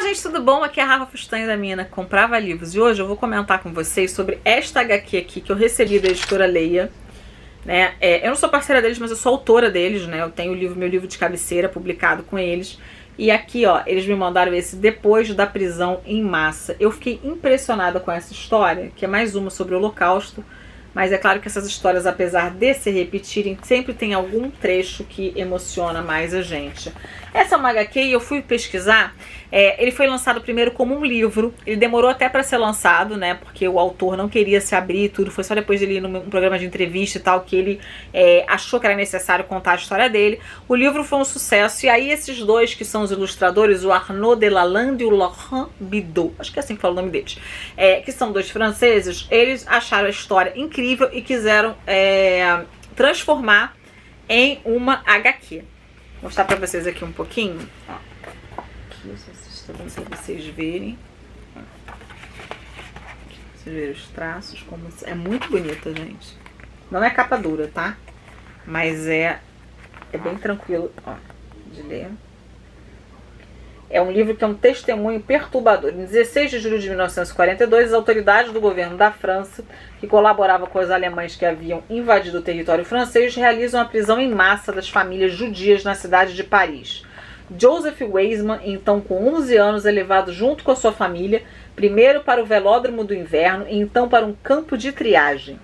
gente, tudo bom? Aqui é a Rafa Fustanho da Mina Comprava Livros e hoje eu vou comentar com vocês sobre esta HQ aqui que eu recebi da editora Leia, né? Eu não sou parceira deles, mas eu sou autora deles, né? Eu tenho meu livro de cabeceira publicado com eles. E aqui, ó, eles me mandaram esse Depois da Prisão em Massa. Eu fiquei impressionada com essa história, que é mais uma sobre o Holocausto. Mas é claro que essas histórias, apesar de se repetirem, sempre tem algum trecho que emociona mais a gente. Essa é uma HQ e eu fui pesquisar. Ele foi lançado primeiro como um livro. Ele demorou até para ser lançado, né? Porque o autor não queria se abrir e tudo. Foi só depois de ele ir num programa de entrevista e tal que ele achou que era necessário contar a história dele. O livro foi um sucesso. E aí esses dois que são os ilustradores, o Arnaud Delalande e o Laurent Bidot, acho que é assim que fala o nome deles, que são dois franceses, eles acharam a história incrível e quiseram transformar em uma HQ. Vou mostrar pra vocês aqui um pouquinho. Ó, aqui, não sei se está dando pra vocês verem. Vocês verem os traços, como é muito bonita, gente. Não é capa dura, tá? Mas é bem tranquilo, ó, de ler. É um livro que é um testemunho perturbador. Em 16 de julho de 1942, as autoridades do governo da França, que colaboravam com os alemães que haviam invadido o território francês, realizam a prisão em massa das famílias judias na cidade de Paris. Joseph Weisman, então com 11 anos, é levado junto com a sua família, primeiro para o velódromo do inverno e então para um campo de triagem.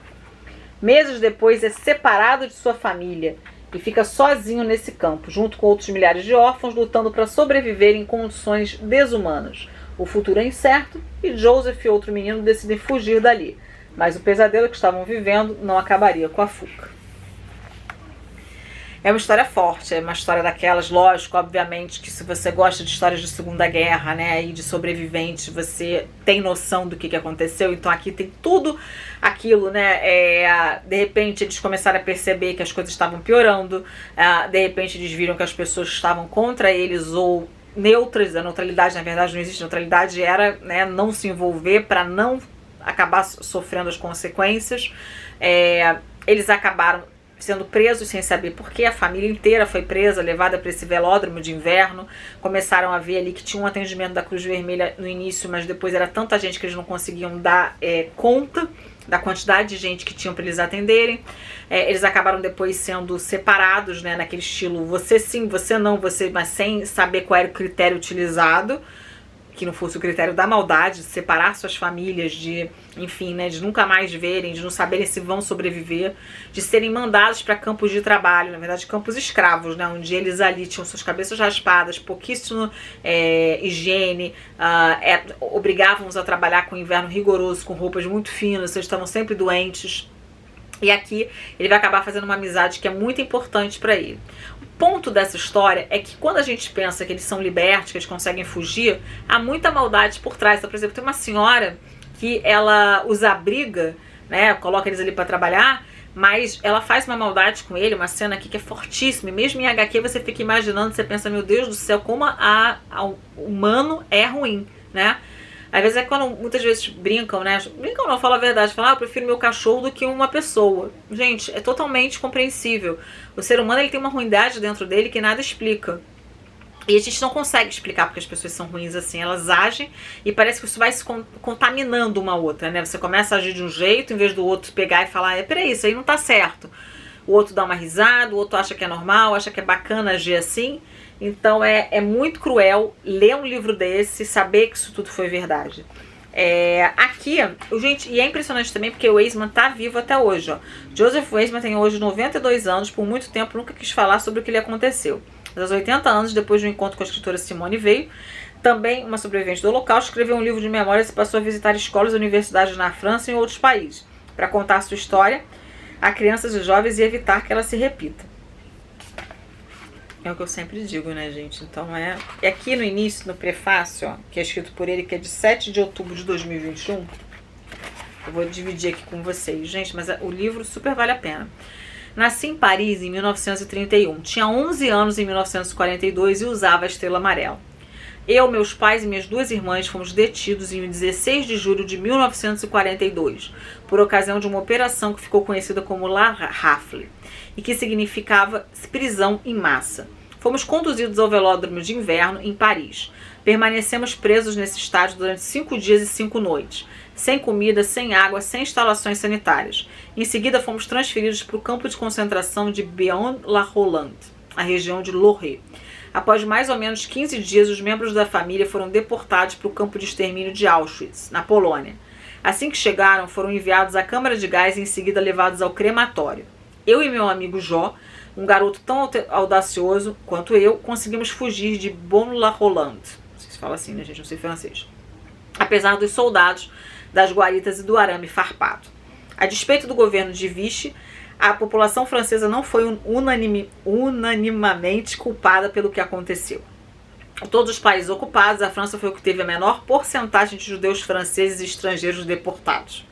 Meses depois, é separado de sua família e fica sozinho nesse campo, junto com outros milhares de órfãos, lutando para sobreviver em condições desumanas. O futuro é incerto e Joseph e outro menino decidem fugir dali. Mas o pesadelo que estavam vivendo não acabaria com a fuga. É uma história forte, é uma história daquelas, lógico, obviamente, que se você gosta de histórias de Segunda Guerra, né, e de sobreviventes, você tem noção do que aconteceu. Então aqui tem tudo aquilo, né, de repente eles começaram a perceber que as coisas estavam piorando, de repente eles viram que as pessoas estavam contra eles ou neutras. A neutralidade, na verdade, não existe. A neutralidade era, né, não se envolver para não acabar sofrendo as consequências. Eles acabaram sendo presos sem saber por quê. A família inteira foi presa, levada para esse velódromo de inverno. Começaram a ver ali que tinha um atendimento da Cruz Vermelha no início, mas depois era tanta gente que eles não conseguiam dar conta da quantidade de gente que tinham para eles atenderem. Eles acabaram depois sendo separados, né, naquele estilo você sim, você não, você, mas sem saber qual era o critério utilizado, que não fosse o critério da maldade, de separar suas famílias, de, enfim, né, de nunca mais verem, de não saberem se vão sobreviver, de serem mandados para campos de trabalho, na verdade campos escravos, né, onde eles ali tinham suas cabeças raspadas, pouquíssimo higiene, obrigavam-os a trabalhar com inverno rigoroso, com roupas muito finas, eles estavam sempre doentes. E aqui ele vai acabar fazendo uma amizade que é muito importante para ele. O ponto dessa história é que quando a gente pensa que eles são libertos, que eles conseguem fugir, há muita maldade por trás. Então, por exemplo, tem uma senhora que ela os abriga, né, coloca eles ali para trabalhar, mas ela faz uma maldade com ele, uma cena aqui que é fortíssima. E mesmo em HQ você fica imaginando, você pensa, meu Deus do céu, como o humano é ruim, né? Às vezes quando muitas vezes brincam, né? Brincam não, falam a verdade. Falam, eu prefiro meu cachorro do que uma pessoa. Gente, é totalmente compreensível. O ser humano, ele tem uma ruindade dentro dele que nada explica. E a gente não consegue explicar porque as pessoas são ruins assim. Elas agem e parece que isso vai se contaminando uma outra, né? Você começa a agir de um jeito, em vez do outro pegar e falar, peraí, isso aí não tá certo. O outro dá uma risada, o outro acha que é normal, acha que é bacana agir assim. Então é muito cruel ler um livro desse, saber que isso tudo foi verdade. Aqui, gente, e é impressionante também porque o Weisman tá vivo até hoje, ó. Joseph Weisman tem hoje 92 anos, por muito tempo nunca quis falar sobre o que lhe aconteceu. Mas aos 80 anos, depois de um encontro com a escritora Simone Weil, também uma sobrevivente do Holocausto, escreveu um livro de memórias e passou a visitar escolas e universidades na França e em outros países, para contar sua história a crianças e jovens e evitar que ela se repita. É o que eu sempre digo, né, gente? Então aqui no início, no prefácio, ó, que é escrito por ele, que é de 7 de outubro de 2021. Eu vou dividir aqui com vocês, gente, mas o livro super vale a pena. Nasci em Paris em 1931. Tinha 11 anos em 1942 e usava a estrela amarela. Eu, meus pais e minhas duas irmãs fomos detidos em 16 de julho de 1942, por ocasião de uma operação que ficou conhecida como La Rafle, e que significava prisão em massa. Fomos conduzidos ao velódromo de inverno em Paris. Permanecemos presos nesse estádio durante 5 dias e 5 noites, sem comida, sem água, sem instalações sanitárias. Em seguida, fomos transferidos para o campo de concentração de Béon-la-Rolande, a região de Loré. Após mais ou menos 15 dias, os membros da família foram deportados para o campo de extermínio de Auschwitz, na Polônia. Assim que chegaram, foram enviados à câmara de gás e em seguida levados ao crematório. Eu e meu amigo Jó, um garoto tão audacioso quanto eu, conseguimos fugir de Béon-la-Rolande. Fala assim, né, gente? Não sei francês. Apesar dos soldados, das guaritas e do arame farpado. A despeito do governo de Vichy, a população francesa não foi unanimamente culpada pelo que aconteceu. Em todos os países ocupados, a França foi o que teve a menor porcentagem de judeus franceses e estrangeiros deportados.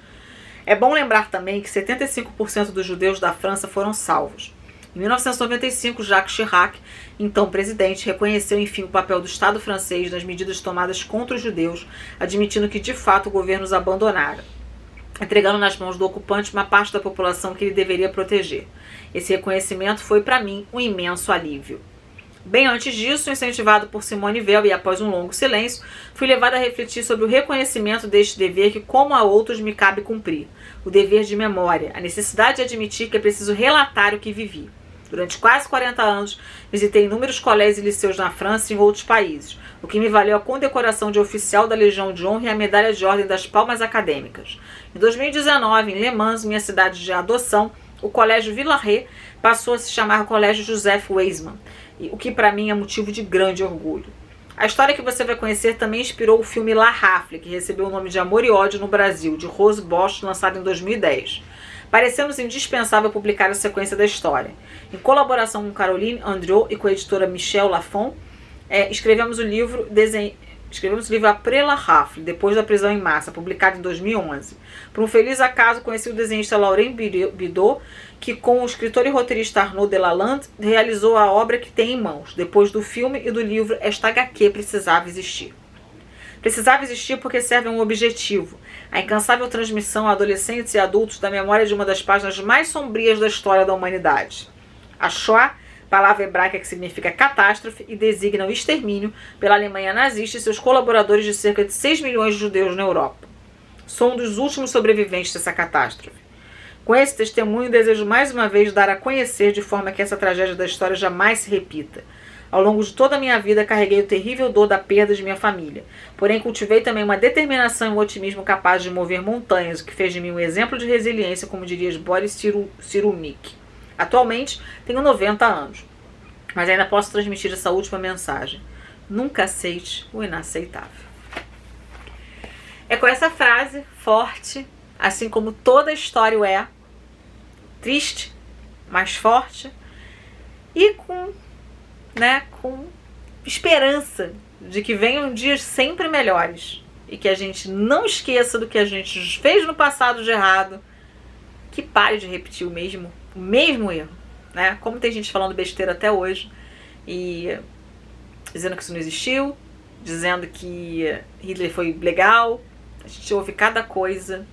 É bom lembrar também que 75% dos judeus da França foram salvos. Em 1995, Jacques Chirac, então presidente, reconheceu enfim o papel do Estado francês nas medidas tomadas contra os judeus, admitindo que de fato o governo os abandonara, entregando nas mãos do ocupante uma parte da população que ele deveria proteger. Esse reconhecimento foi para mim um imenso alívio. Bem antes disso, incentivado por Simone Weil e após um longo silêncio, fui levada a refletir sobre o reconhecimento deste dever que, como a outros, me cabe cumprir. O dever de memória, a necessidade de admitir que é preciso relatar o que vivi. Durante quase 40 anos, visitei inúmeros colégios e liceus na França e em outros países, o que me valeu a condecoração de oficial da Legião de Honra e a medalha de ordem das Palmas Acadêmicas. Em 2019, em Le Mans, minha cidade de adoção, o Colégio Villaret passou a se chamar Colégio Joseph Weismann, o que para mim é motivo de grande orgulho. A história que você vai conhecer também inspirou o filme La Rafle, que recebeu o nome de Amor e Ódio no Brasil, de Rose Bosch, lançado em 2010. Pareceu-nos indispensável publicar a sequência da história. Em colaboração com Caroline Andriot e com a editora Michel Lafon, escrevemos o livro Après la Rafle, depois da prisão em massa, publicado em 2011. Por um feliz acaso, conheci o desenhista Laurent Bidot, que com o escritor e roteirista Arnaud Delalande realizou a obra que tem em mãos. Depois do filme e do livro, esta HQ precisava existir. Precisava existir porque serve a um objetivo: a incansável transmissão a adolescentes e adultos da memória de uma das páginas mais sombrias da história da humanidade. A Shoah, palavra hebraica que significa catástrofe e designa o extermínio pela Alemanha nazista e seus colaboradores de cerca de 6 milhões de judeus na Europa. Sou um dos últimos sobreviventes dessa catástrofe. Com esse testemunho, desejo mais uma vez dar a conhecer de forma que essa tragédia da história jamais se repita. Ao longo de toda a minha vida, carreguei o terrível dor da perda de minha família. Porém, cultivei também uma determinação e um otimismo capaz de mover montanhas, o que fez de mim um exemplo de resiliência, como diria Boris Cyrulnik. Atualmente, tenho 90 anos, mas ainda posso transmitir essa última mensagem: nunca aceite o inaceitável. É com essa frase forte, assim como toda a história é, triste, mas forte, e com esperança de que venham dias sempre melhores e que a gente não esqueça do que a gente fez no passado de errado, que pare de repetir o mesmo erro, né? Como tem gente falando besteira até hoje e dizendo que isso não existiu, dizendo que Hitler foi legal. A gente ouve cada coisa.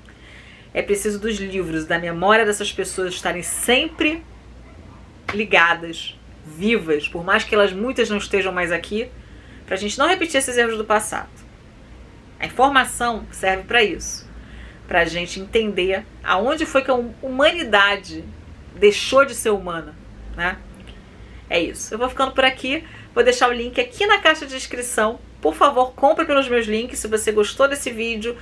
É preciso dos livros, da memória dessas pessoas estarem sempre ligadas, vivas, por mais que elas muitas não estejam mais aqui, para a gente não repetir esses erros do passado. A informação serve para isso, para a gente entender aonde foi que a humanidade deixou de ser humana, né? É isso. Eu vou ficando por aqui, vou deixar o link aqui na caixa de descrição. Por favor, compre pelos meus links se você gostou desse vídeo.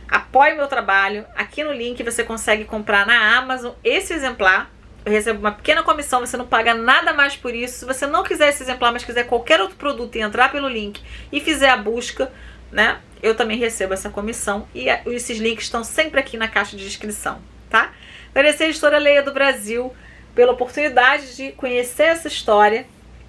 Apoie meu trabalho. Aqui no link você consegue comprar na Amazon esse exemplar. Eu recebo uma pequena comissão, você não paga nada mais por isso. Se você não quiser esse exemplar, mas quiser qualquer outro produto e entrar pelo link e fizer a busca, né, eu também recebo essa comissão. E esses links estão sempre aqui na caixa de descrição, tá? Agradecer a Editora Leia do Brasil pela oportunidade de conhecer essa história.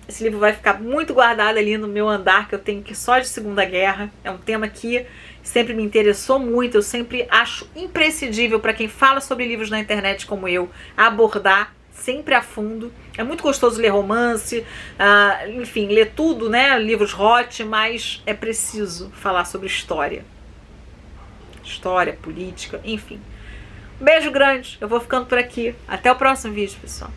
Esse livro vai ficar muito guardado ali no meu andar, que eu tenho aqui só de Segunda Guerra. É um tema que sempre me interessou muito, eu sempre acho imprescindível para quem fala sobre livros na internet como eu, abordar sempre a fundo. É muito gostoso ler romance, enfim, ler tudo, né? Livros hot, mas é preciso falar sobre história. História, política, enfim. Um beijo grande, eu vou ficando por aqui. Até o próximo vídeo, pessoal.